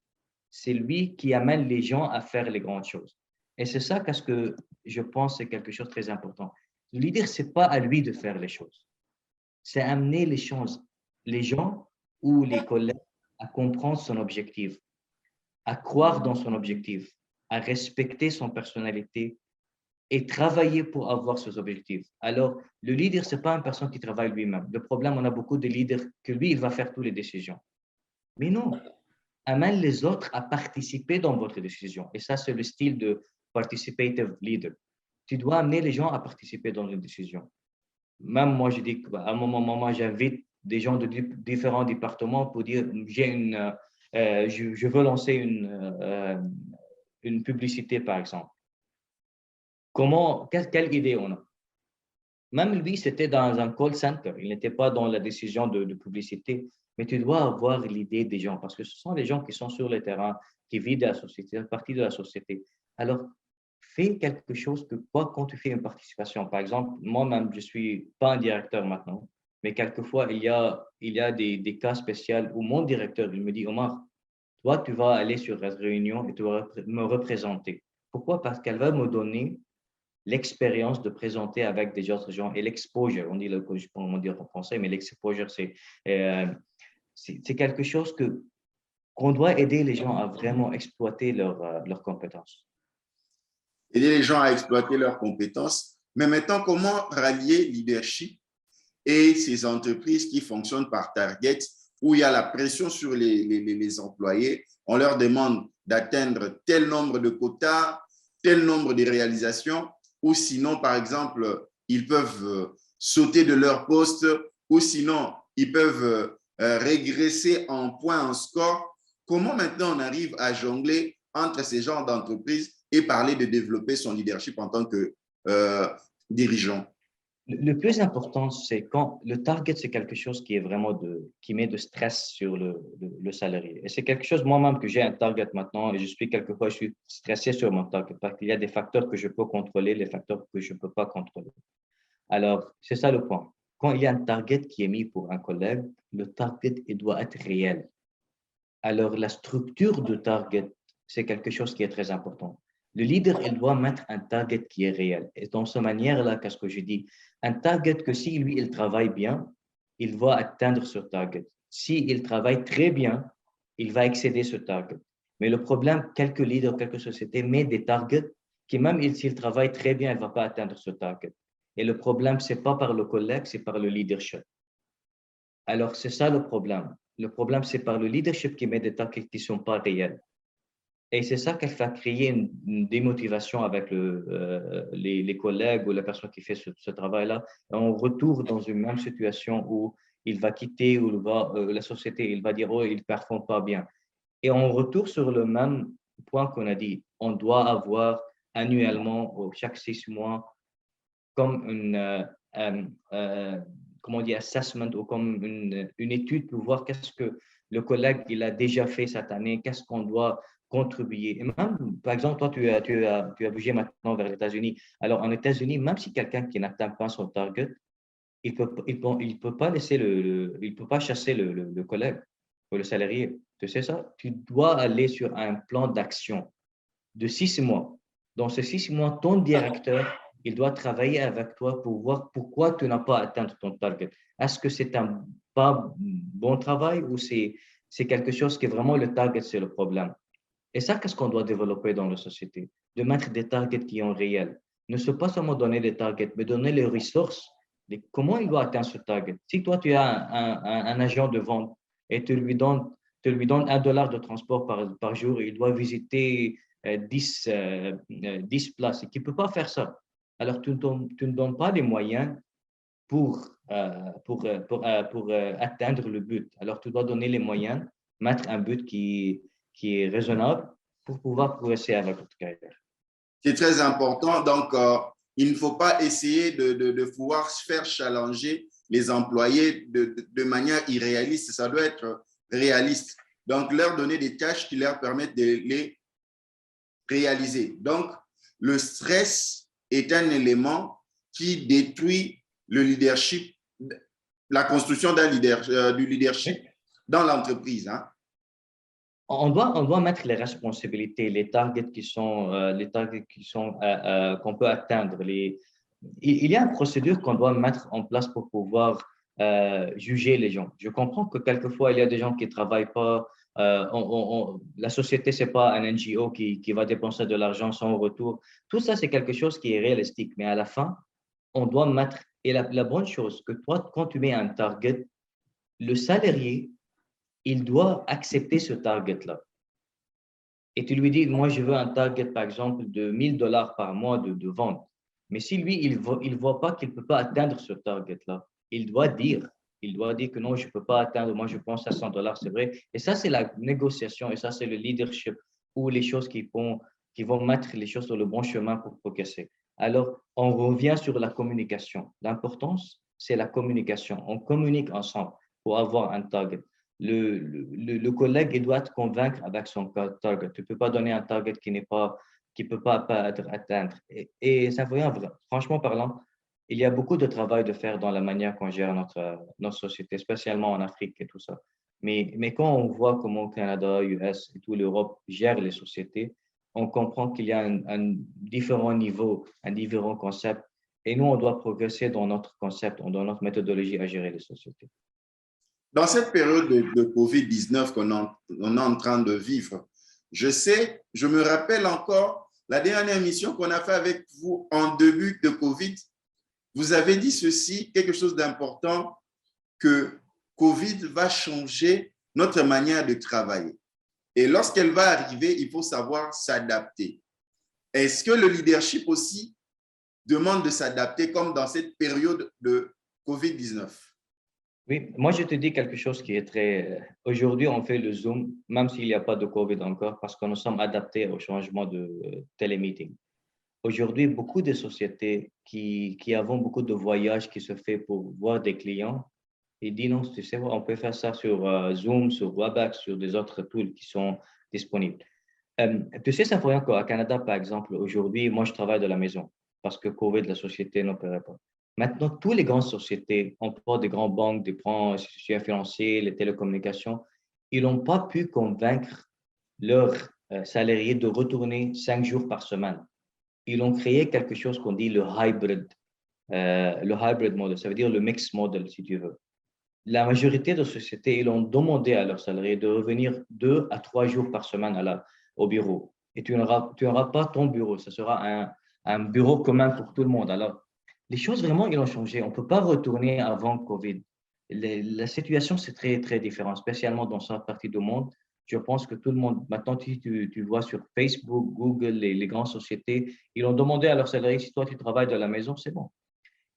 c'est lui qui amène les gens à faire les grandes choses. Et c'est ça qu'est-ce que je pense c'est quelque chose de très important. Le leader, ce n'est pas à lui de faire les choses. C'est amener les choses, les gens ou les collègues à comprendre son objectif, à croire dans son objectif, à respecter son personnalité et travailler pour avoir ses objectifs. Alors, le leader, ce n'est pas une personne qui travaille lui-même. Le problème, on a beaucoup de leaders que lui, il va faire toutes les décisions. Mais non, amène les autres à participer dans votre décision. Et ça, c'est le style de participative leader. Tu dois amener les gens à participer dans une décision. Même moi, je dis qu'à un moment, j'invite des gens de différents départements pour dire je veux lancer une publicité, par exemple. Quelle idée on a? Même lui, c'était dans un call center. Il n'était pas dans la décision de publicité. Mais tu dois avoir l'idée des gens parce que ce sont les gens qui sont sur le terrain, qui vivent de la société, une partie de la société. Alors, fais quelque chose que toi, quand tu fais une participation, par exemple, moi-même, je ne suis pas un directeur maintenant, mais quelquefois, il y a des cas spéciaux où mon directeur, il me dit, Omar, toi, tu vas aller sur cette réunion et tu vas me représenter. Pourquoi? Parce qu'elle va me donner l'expérience de présenter avec des autres gens et l'exposure. On dit le, je sais pas comment dire en français, mais l'exposure, euh, c'est quelque chose qu'on doit aider les gens à vraiment exploiter leurs compétences. Aider les gens à exploiter leurs compétences. Mais maintenant, comment rallier leadership et ces entreprises qui fonctionnent par target, où il y a la pression sur les employés, on leur demande d'atteindre tel nombre de quotas, tel nombre de réalisations, ou sinon, par exemple, ils peuvent sauter de leur poste, ou sinon, ils peuvent régresser en points, en score. Comment maintenant on arrive à jongler entre ces genres d'entreprises et parler de développer son leadership en tant que dirigeant? Le plus important, c'est quand le target, c'est quelque chose qui est vraiment qui met de stress sur le salarié. Et c'est quelque chose, moi-même, que j'ai un target maintenant et quelquefois, je suis stressé sur mon target parce qu'il y a des facteurs que je peux contrôler, les facteurs que je ne peux pas contrôler. Alors, c'est ça le point. Quand il y a un target qui est mis pour un collègue, le target, il doit être réel. Alors, la structure de target, c'est quelque chose qui est très important. Le leader, il doit mettre un target qui est réel. Et dans cette manière-là, qu'est-ce que je dis? Un target que si lui, il travaille bien, il va atteindre ce target. S'il travaille très bien, il va excéder ce target. Mais le problème, quelques leaders, quelques sociétés mettent des targets qui, même s'il travaille très bien, il ne va pas atteindre ce target. Et le problème, ce n'est pas par le collègue, c'est par le leadership. Alors, c'est ça le problème. Le problème, c'est par le leadership qui met des targets qui ne sont pas réels. Et c'est ça qui va créer une démotivation avec les collègues ou la personne qui fait ce travail-là. Et on retourne dans une même situation où il va quitter ou la société, il va dire, oh, il ne performe pas bien. Et on retourne sur le même point qu'on a dit. On doit avoir annuellement, chaque 6 mois, comme comment on dit, assessment ou comme une étude pour voir qu'est-ce que le collègue il a déjà fait cette année, qu'est-ce qu'on doit contribuer. Et même, par exemple, toi, tu as bougé maintenant vers les États-Unis. Alors, en États-Unis, même si quelqu'un qui n'atteint pas son target, il peut pas laisser il peut pas chasser le collègue ou le salarié. Tu sais ça? Tu dois aller sur un plan d'action de 6 mois. Dans ces 6 mois, ton directeur, il doit travailler avec toi pour voir pourquoi tu n'as pas atteint ton target. Est-ce que c'est un pas bon travail ou c'est quelque chose qui est vraiment le target, c'est le problème? Et ça, qu'est-ce qu'on doit développer dans la société? De mettre des targets qui sont réels. Ne se pas seulement donner des targets, mais donner les ressources. Comment il doit atteindre ce target? Si toi, tu as un agent de vente et tu lui donnes $1 de transport par jour, et il doit visiter 10 places et qui ne peut pas faire ça. Alors, tu ne donnes pas les moyens pour atteindre le but. Alors, tu dois donner les moyens, mettre un but qui est raisonnable pour pouvoir progresser avec votre carrière. C'est très important. Donc, il ne faut pas essayer de pouvoir faire challenger les employés de manière irréaliste. Ça doit être réaliste. Donc, leur donner des tâches qui leur permettent de les réaliser. Donc, le stress est un élément qui détruit le leadership, la construction du leadership dans l'entreprise. Hein. On doit mettre les responsabilités, les targets qu'on peut atteindre. Il y a une procédure qu'on doit mettre en place pour pouvoir juger les gens. Je comprends que quelquefois, il y a des gens qui ne travaillent pas. La société, ce n'est pas un NGO qui va dépenser de l'argent sans retour. Tout ça, c'est quelque chose qui est réalistique. Mais à la fin, on doit mettre… Et la bonne chose, que toi, quand tu mets un target, le salarié, il doit accepter ce target-là. Et tu lui dis, moi, je veux un target, par exemple, de $1,000 par mois de vente. Mais si lui, il ne voit pas qu'il ne peut pas atteindre ce target-là, il doit dire que non, je ne peux pas atteindre, moi, je pense à $100, c'est vrai. Et ça, c'est la négociation et ça, c'est le leadership ou les choses qui vont mettre les choses sur le bon chemin pour progresser. Alors, on revient sur la communication. L'importance, c'est la communication. On communique ensemble pour avoir un target. Le collègue, il doit te convaincre avec son target. Tu ne peux pas donner un target qui peut pas être atteint. Et ça revient, franchement parlant, il y a beaucoup de travail de faire dans la manière qu'on gère notre société, spécialement en Afrique et tout ça. Mais quand on voit comment le Canada, US et toute l'Europe gèrent les sociétés, on comprend qu'il y a un différent niveau, un différent concept. Et nous, on doit progresser dans notre concept, dans notre méthodologie à gérer les sociétés. Dans cette période de COVID-19 on est en train de vivre, je me rappelle encore la dernière mission qu'on a fait avec vous en début de COVID. Vous avez dit ceci, quelque chose d'important, que COVID va changer notre manière de travailler. Et lorsqu'elle va arriver, il faut savoir s'adapter. Est-ce que le leadership aussi demande de s'adapter comme dans cette période de COVID-19? Oui, moi, je te dis quelque chose qui est très… Aujourd'hui, on fait le Zoom, même s'il n'y a pas de COVID encore, parce que nous sommes adaptés au changement de télémeeting. Aujourd'hui, beaucoup de sociétés qui avons beaucoup de voyages qui se fait pour voir des clients, ils disent non, tu sais, on peut faire ça sur Zoom, sur Webex, sur des autres tools qui sont disponibles. Tu sais, ça fait qu'au Canada, par exemple, aujourd'hui, moi, je travaille de la maison parce que COVID, la société n'opérait pas. Maintenant, toutes les grandes sociétés, on parle des grandes banques, des grands institutions financiers, les télécommunications, ils n'ont pas pu convaincre leurs salariés de retourner 5 jours par semaine. Ils ont créé quelque chose qu'on dit le hybrid model, ça veut dire le mixed model, si tu veux. La majorité de sociétés, ils ont demandé à leurs salariés de revenir 2 à 3 jours par semaine au bureau. Et tu n'auras pas ton bureau, ce sera un bureau commun pour tout le monde. Alors, les choses vraiment, ils ont changé. On ne peut pas retourner avant Covid. La situation, c'est très, très différent, spécialement dans cette partie du monde. Je pense que tout le monde, maintenant, tu vois sur Facebook, Google, les grandes sociétés, ils ont demandé à leurs salariés, si toi, tu travailles de la maison, c'est bon.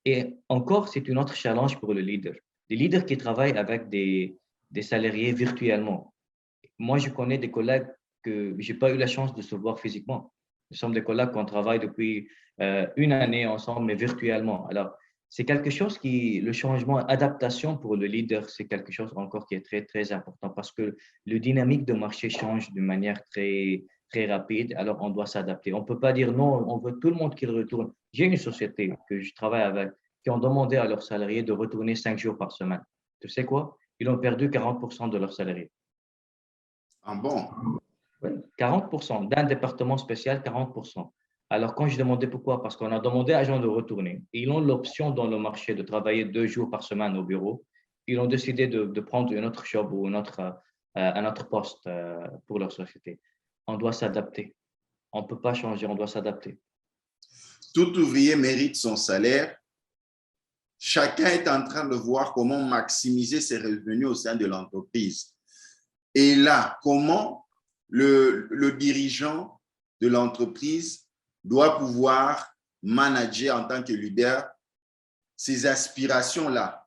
Et encore, c'est une autre challenge pour le leader. Les leaders qui travaillent avec des salariés virtuellement. Moi, je connais des collègues que je n'ai pas eu la chance de se voir physiquement. Nous sommes des collègues qu'on travaille depuis une année ensemble, mais virtuellement. Alors, c'est quelque chose le changement, adaptation pour le leader, c'est quelque chose encore qui est très, très important parce que le dynamique de marché change d'une manière très, très rapide. Alors, on doit s'adapter. On ne peut pas dire non, on veut tout le monde qui retourne. J'ai une société que je travaille avec qui ont demandé à leurs salariés de retourner 5 jours par semaine. Tu sais quoi? Ils ont perdu 40% de leurs salariés. Ah bon? Oui, 40%. D'un département spécial, 40%. Alors, quand je demandais pourquoi, parce qu'on a demandé aux gens de retourner. Ils ont l'option dans le marché de travailler 2 jours par semaine au bureau. Ils ont décidé de prendre une autre job ou un autre poste pour leur société. On doit s'adapter. On ne peut pas changer, on doit s'adapter. Tout ouvrier mérite son salaire. Chacun est en train de voir comment maximiser ses revenus au sein de l'entreprise. Et là, comment le dirigeant de l'entreprise doit pouvoir manager en tant que leader ces aspirations-là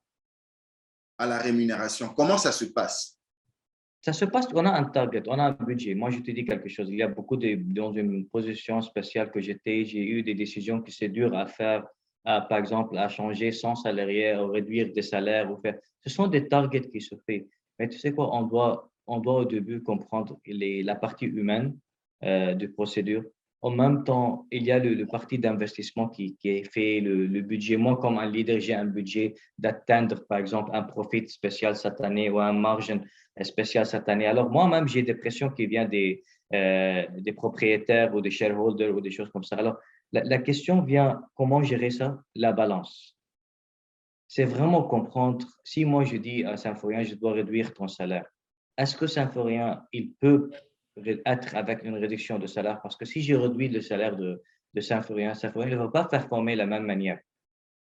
à la rémunération. Comment ça se passe? Ça se passe, on a un target, on a un budget. Moi, je te dis quelque chose. Il y a beaucoup dans une position spéciale que j'ai eu des décisions qui c'est dur à faire, par exemple, à changer son salarié, à réduire des salaires. Ce sont des targets qui se font. Mais tu sais quoi, on doit au début comprendre la partie humaine de procédure. En même temps, il y a le parti d'investissement qui est fait, le budget. Moi, comme un leader, j'ai un budget d'atteindre, par exemple, un profit spécial cette année ou un margin spécial cette année. Alors, moi-même, j'ai des pressions qui viennent des propriétaires ou des shareholders ou des choses comme ça. Alors, la question vient, comment gérer ça? La balance. C'est vraiment comprendre, si moi je dis à Symphorien, je dois réduire ton salaire, est-ce que Symphorien, il peut être avec une réduction de salaire? Parce que si je réduis le salaire de Symphorien ne va pas performer de la même manière.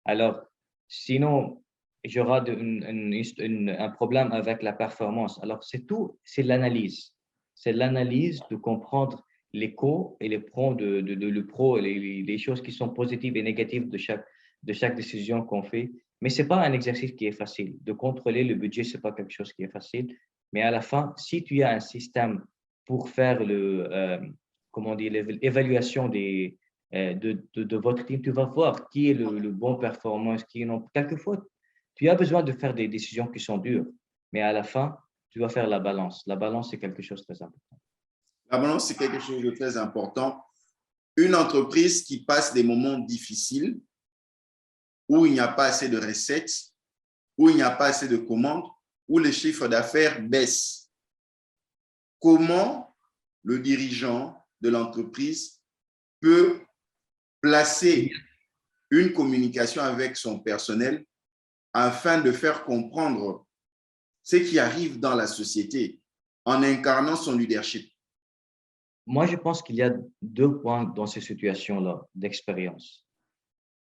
Alors, sinon, j'aurai un problème avec la performance. Alors, c'est tout, c'est l'analyse. C'est l'analyse de comprendre les co et les pros le pro, les choses qui sont positives et négatives de chaque décision qu'on fait. Mais ce n'est pas un exercice qui est facile. De contrôler le budget, ce n'est pas quelque chose qui est facile. Mais à la fin, si tu as un système pour faire comment dire, l'évaluation de votre team, tu vas voir qui est le bon performance, qui non. Quelquefois, tu as besoin de faire des décisions qui sont dures, mais à la fin, tu vas faire la balance. La balance, c'est quelque chose de très important. La balance, c'est quelque chose de très important. Une entreprise qui passe des moments difficiles, où il n'y a pas assez de recettes, où il n'y a pas assez de commandes, où les chiffres d'affaires baissent. Comment le dirigeant de l'entreprise peut placer une communication avec son personnel afin de faire comprendre ce qui arrive dans la société en incarnant son leadership? Moi, je pense qu'il y a deux points dans ces situations-là d'expérience.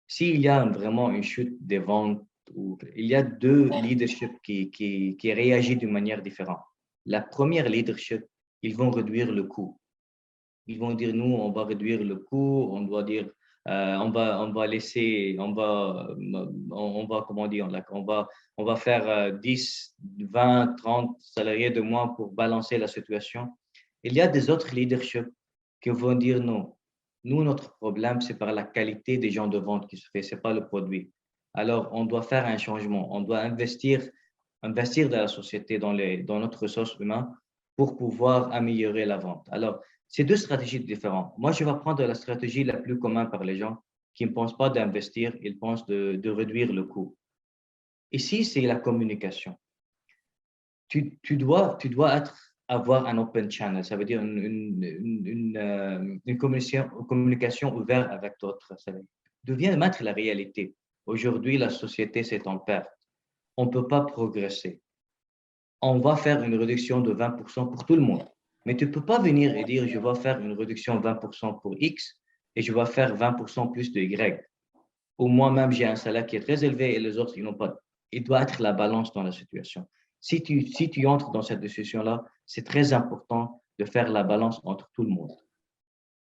S'il y a vraiment une chute des ventes, ou il y a deux leaderships qui réagissent d'une manière différente. La première leadership, ils vont réduire le coût. Ils vont dire, nous, on va réduire le coût, on doit dire, on va laisser, comment dire, on va faire 10, 20, 30 salariés de moins pour balancer la situation. Il y a des autres leaderships qui vont dire non. Nous, notre problème, c'est par la qualité des gens de vente qui se fait, ce n'est pas le produit. Alors, on doit faire un changement. On doit investir dans la société, dans notre ressource humaine pour pouvoir améliorer la vente. Alors, c'est deux stratégies différentes. Moi, je vais prendre la stratégie la plus commune par les gens qui ne pensent pas d'investir, ils pensent de réduire le coût. Ici, c'est la communication. Tu dois avoir un open channel, ça veut dire une communication ouverte avec d'autres. Ça devient mettre la réalité. Aujourd'hui, la société, c'est en perte. On ne peut pas progresser. On va faire une réduction de 20% pour tout le monde. Mais tu ne peux pas venir et dire, je vais faire une réduction de 20% pour X et je vais faire 20% plus de Y. Ou moi-même, j'ai un salaire qui est très élevé et les autres, ils n'ont pas. Il doit être la balance dans la situation. Si tu entres dans cette discussion-là, c'est très important de faire la balance entre tout le monde.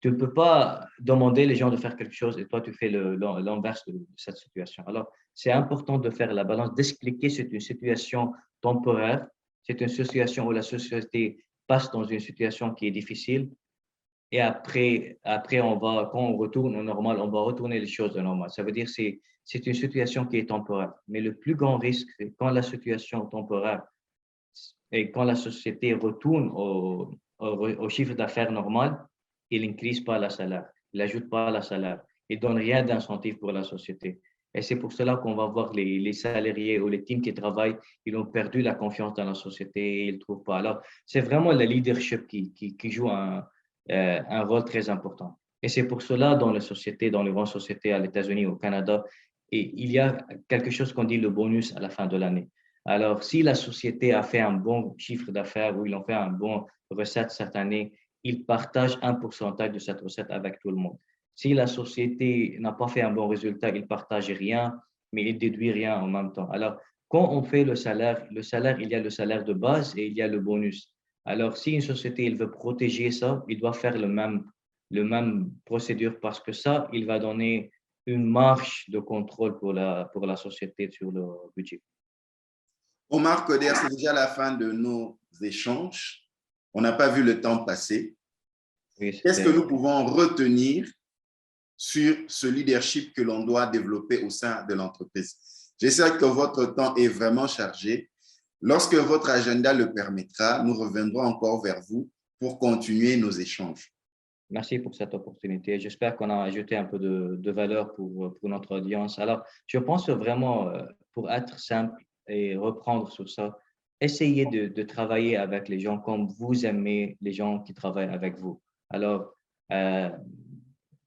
Tu ne peux pas demander les gens de faire quelque chose et toi, tu fais l'inverse de cette situation. Alors, c'est important de faire la balance, d'expliquer que c'est une situation temporaire, c'est une situation où la société passe dans une situation qui est difficile et après quand on retourne au normal, on va retourner les choses au normal. Ça veut dire que c'est une situation qui est temporaire. Mais le plus grand risque, c'est quand la situation est temporaire et quand la société retourne au chiffre d'affaires normal, il n'increase pas la salaire, il n'ajoute pas la salaire, il ne donne rien d'incentive pour la société. Et c'est pour cela qu'on va voir les salariés ou les teams qui travaillent, ils ont perdu la confiance dans la société, ils ne trouvent pas. Alors, c'est vraiment le leadership qui joue un rôle très important. Et c'est pour cela, dans les sociétés, dans les grandes sociétés à États-Unis, au Canada, et il y a quelque chose qu'on dit le bonus à la fin de l'année. Alors, si la société a fait un bon chiffre d'affaires ou ils ont fait un bon recette cette année, ils partagent un pourcentage de cette recette avec tout le monde. Si la société n'a pas fait un bon résultat, ils ne partagent rien, mais ils ne déduisent rien en même temps. Alors, quand on fait le salaire, il y a le salaire de base et il y a le bonus. Alors, si une société elle veut protéger ça, il doit faire le même procédure parce que ça, il va donner une marge de contrôle pour la société sur le budget. Omar Koder, c'est déjà la fin de nos échanges. On n'a pas vu le temps passer. Oui, Qu'est-ce que nous pouvons retenir sur ce leadership que l'on doit développer au sein de l'entreprise? J'espère que votre temps est vraiment chargé. Lorsque votre agenda le permettra, nous reviendrons encore vers vous pour continuer nos échanges. Merci pour cette opportunité. J'espère qu'on a ajouté un peu de valeur pour notre audience. Alors, je pense vraiment, pour être simple et reprendre sur ça, essayez de travailler avec les gens comme vous aimez les gens qui travaillent avec vous. Alors, euh,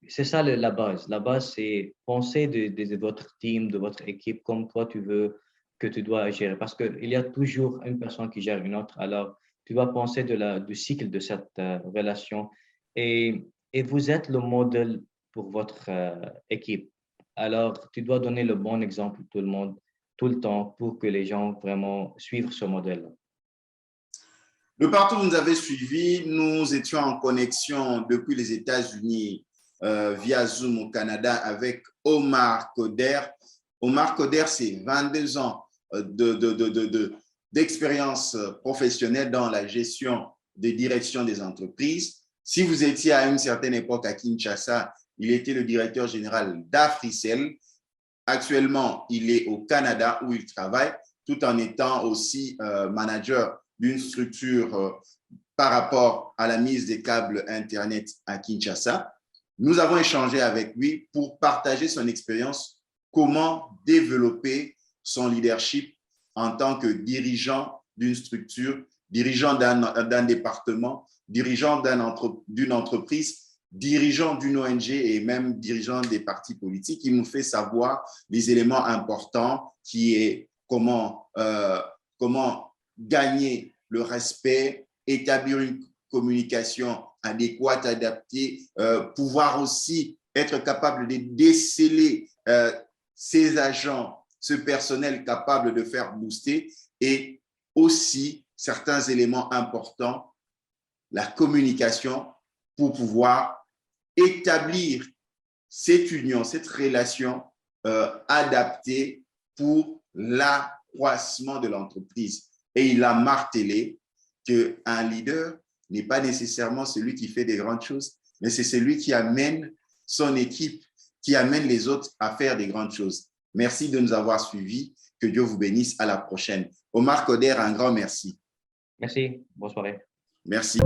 c'est ça la base. La base, c'est penser de votre team, de votre équipe comme toi tu veux que tu dois gérer. Parce qu'il y a toujours une personne qui gère une autre. Alors, tu dois penser du cycle de cette relation. Et, et vous êtes le modèle pour votre équipe. Alors, tu dois donner le bon exemple à tout le monde, tout le temps, pour que les gens vraiment suivent ce modèle-là. Le partout où vous nous avez suivis, nous étions en connexion depuis les États-Unis via Zoom au Canada avec Omar Koder. Omar Koder, c'est 22 ans d'expérience professionnelle dans la gestion des directions des entreprises. Si vous étiez à une certaine époque à Kinshasa, Il était le directeur général d'Africel. Actuellement, il est au Canada où il travaille, tout en étant aussi manager d'une structure par rapport à la mise des câbles Internet à Kinshasa. Nous avons échangé avec lui pour partager son expérience, comment développer son leadership en tant que dirigeant d'une structure, dirigeant d'un département, dirigeant d'une entreprise, dirigeant d'une ONG et même dirigeant des partis politiques. Il nous fait savoir les éléments importants qui est comment gagner le respect, établir une communication adéquate, adaptée, pouvoir aussi être capable de déceler ces agents, ce personnel capable de faire booster, et aussi certains éléments importants, la communication pour pouvoir établir cette union, cette relation adaptée pour l'accroissement de l'entreprise. Et il a martelé qu'un leader n'est pas nécessairement celui qui fait des grandes choses, mais c'est celui qui amène son équipe, qui amène les autres à faire des grandes choses. Merci de nous avoir suivis. Que Dieu vous bénisse. À la prochaine. Omar Koder, un grand merci. Merci. Bonne soirée. Merci.